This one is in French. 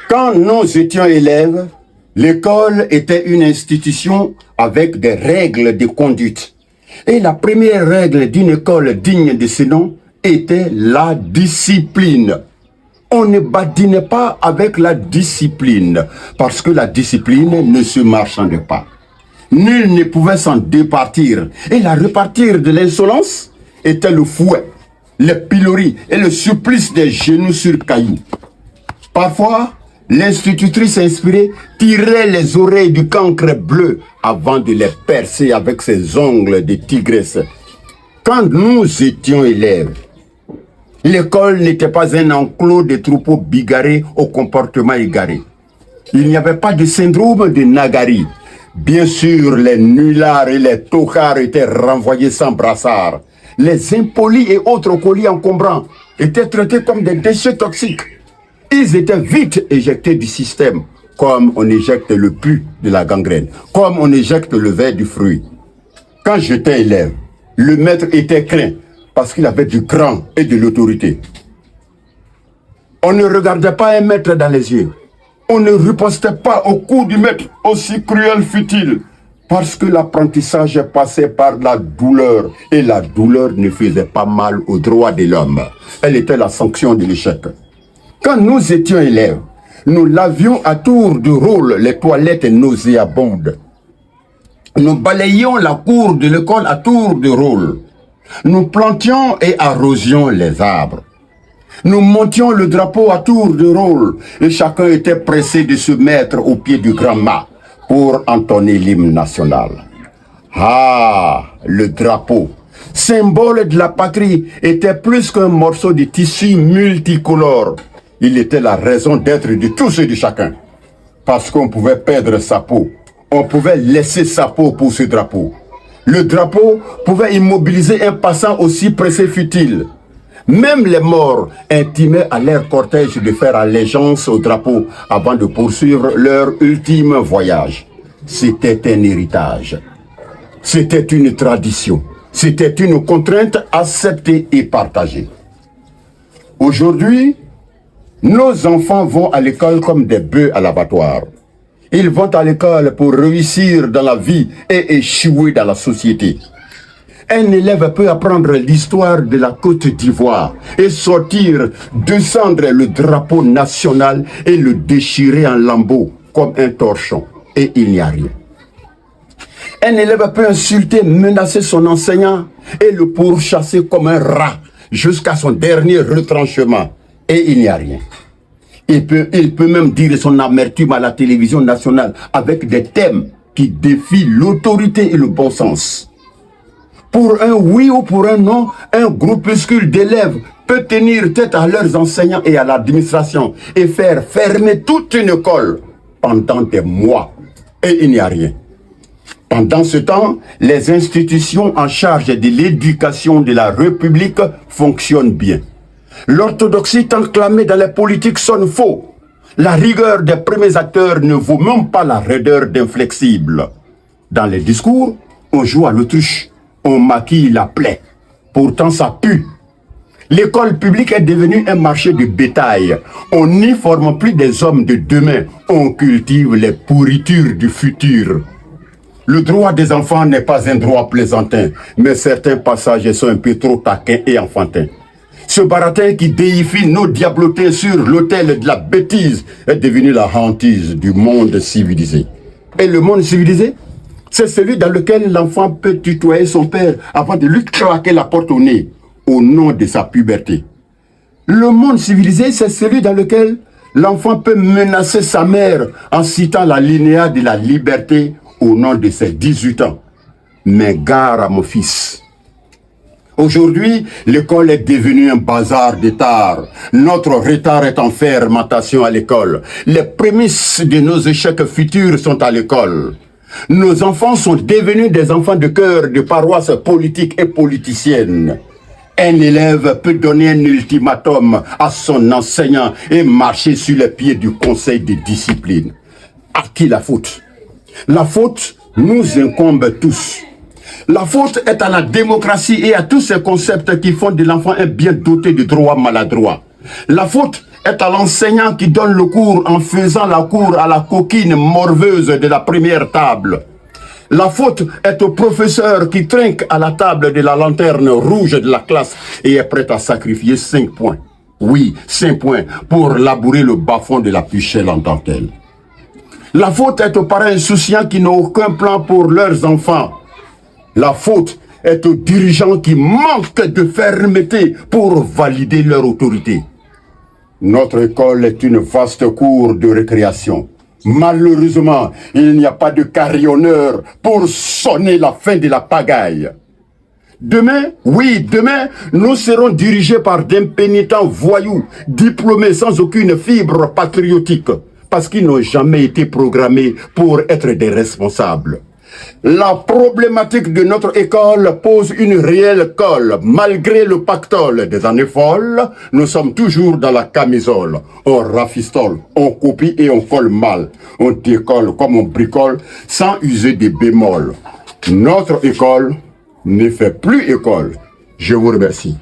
Quand nous étions élèves, l'école était une institution avec des règles de conduite. Et la première règle d'une école digne de ce nom était la discipline. On ne badinait pas avec la discipline, parce que la discipline ne se marchande pas. Nul ne pouvait s'en départir. Et la repartir de l'insolence était le fouet, le pilori et le supplice des genoux sur cailloux. Parfois, l'institutrice inspirée tirait les oreilles du cancre bleu avant de les percer avec ses ongles de tigresse. Quand nous étions élèves, l'école n'était pas un enclos de troupeaux bigarrés au comportement égaré. Il n'y avait pas de syndrome de Nagari. Bien sûr, les nullards et les tochards étaient renvoyés sans brassard. Les impolis et autres colis encombrants étaient traités comme des déchets toxiques. Ils étaient vite éjectés du système, comme on éjecte le pus de la gangrène, comme on éjecte le verre du fruit. Quand j'étais élève, le maître était craint parce qu'il avait du cran et de l'autorité. On ne regardait pas un maître dans les yeux. On ne ripostait pas au coup du maître, aussi cruel fut-il, parce que l'apprentissage passait par la douleur, et la douleur ne faisait pas mal aux droits de l'homme. Elle était la sanction de l'échec. Quand nous étions élèves, nous lavions à tour de rôle les toilettes nauséabondes. Nous balayions la cour de l'école à tour de rôle. Nous plantions et arrosions les arbres. Nous montions le drapeau à tour de rôle et chacun était pressé de se mettre au pied du grand mât pour entonner l'hymne national. Ah, le drapeau, symbole de la patrie, était plus qu'un morceau de tissu multicolore. Il était la raison d'être de tous et de chacun. Parce qu'on pouvait perdre sa peau, on pouvait laisser sa peau pour ce drapeau. Le drapeau pouvait immobiliser un passant aussi pressé fut-il. Même les morts intimaient à leur cortège de faire allégeance au drapeau avant de poursuivre leur ultime voyage. C'était un héritage. C'était une tradition. C'était une contrainte acceptée et partagée. Aujourd'hui, nos enfants vont à l'école comme des bœufs à l'abattoir. Ils vont à l'école pour réussir dans la vie et échouer dans la société. Un élève peut apprendre l'histoire de la Côte d'Ivoire et sortir, descendre le drapeau national et le déchirer en lambeaux comme un torchon. Et il n'y a rien. Un élève peut insulter, menacer son enseignant et le pourchasser comme un rat jusqu'à son dernier retranchement. Et il n'y a rien. Il peut même dire son amertume à la télévision nationale avec des thèmes qui défient l'autorité et le bon sens. Pour un oui ou pour un non, un groupuscule d'élèves peut tenir tête à leurs enseignants et à l'administration et faire fermer toute une école pendant des mois. Et il n'y a rien. Pendant ce temps, les institutions en charge de l'éducation de la République fonctionnent bien. L'orthodoxie tant clamée dans les politiques sonne faux. La rigueur des premiers acteurs ne vaut même pas la raideur d'inflexibles. Dans les discours, on joue à l'autruche. On maquille la plaie. Pourtant, ça pue. L'école publique est devenue un marché de bétail. On n'y forme plus des hommes de demain. On cultive les pourritures du futur. Le droit des enfants n'est pas un droit plaisantin, mais certains passages sont un peu trop taquins et enfantins. Ce baratin qui déifie nos diablotés sur l'autel de la bêtise est devenu la hantise du monde civilisé. Et le monde civilisé, c'est celui dans lequel l'enfant peut tutoyer son père avant de lui claquer la porte au nez, au nom de sa puberté. Le monde civilisé, c'est celui dans lequel l'enfant peut menacer sa mère en citant la linéa de la liberté au nom de ses 18 ans. Mais gare à mon fils. Aujourd'hui, l'école est devenue un bazar de tard. Notre retard est en fermentation à l'école. Les prémices de nos échecs futurs sont à l'école. Nos enfants sont devenus des enfants de cœur de paroisse politique et politicienne. Un élève peut donner un ultimatum à son enseignant et marcher sur les pieds du conseil de discipline. À qui la faute? La faute nous incombe tous. La faute est à la démocratie et à tous ces concepts qui font de l'enfant un bien doté de droits maladroits. La faute est à l'enseignant qui donne le cours en faisant la cour à la coquine morveuse de la première table. La faute est au professeur qui trinque à la table de la lanterne rouge de la classe et est prêt à sacrifier 5 points. Oui, 5 points pour labourer le bas-fond de la puchelle en dentelle. La faute est aux parents insouciants qui n'ont aucun plan pour leurs enfants. La faute est aux dirigeants qui manquent de fermeté pour valider leur autorité. Notre école est une vaste cour de récréation. Malheureusement, il n'y a pas de carillonneur pour sonner la fin de la pagaille. Demain, oui, demain, nous serons dirigés par d'impénitents voyous, diplômés sans aucune fibre patriotique, parce qu'ils n'ont jamais été programmés pour être des responsables. La problématique de notre école pose une réelle colle. Malgré le pactole des années folles, nous sommes toujours dans la camisole. On rafistole, on copie et on colle mal. On décolle comme on bricole sans user des bémols. Notre école ne fait plus école. Je vous remercie.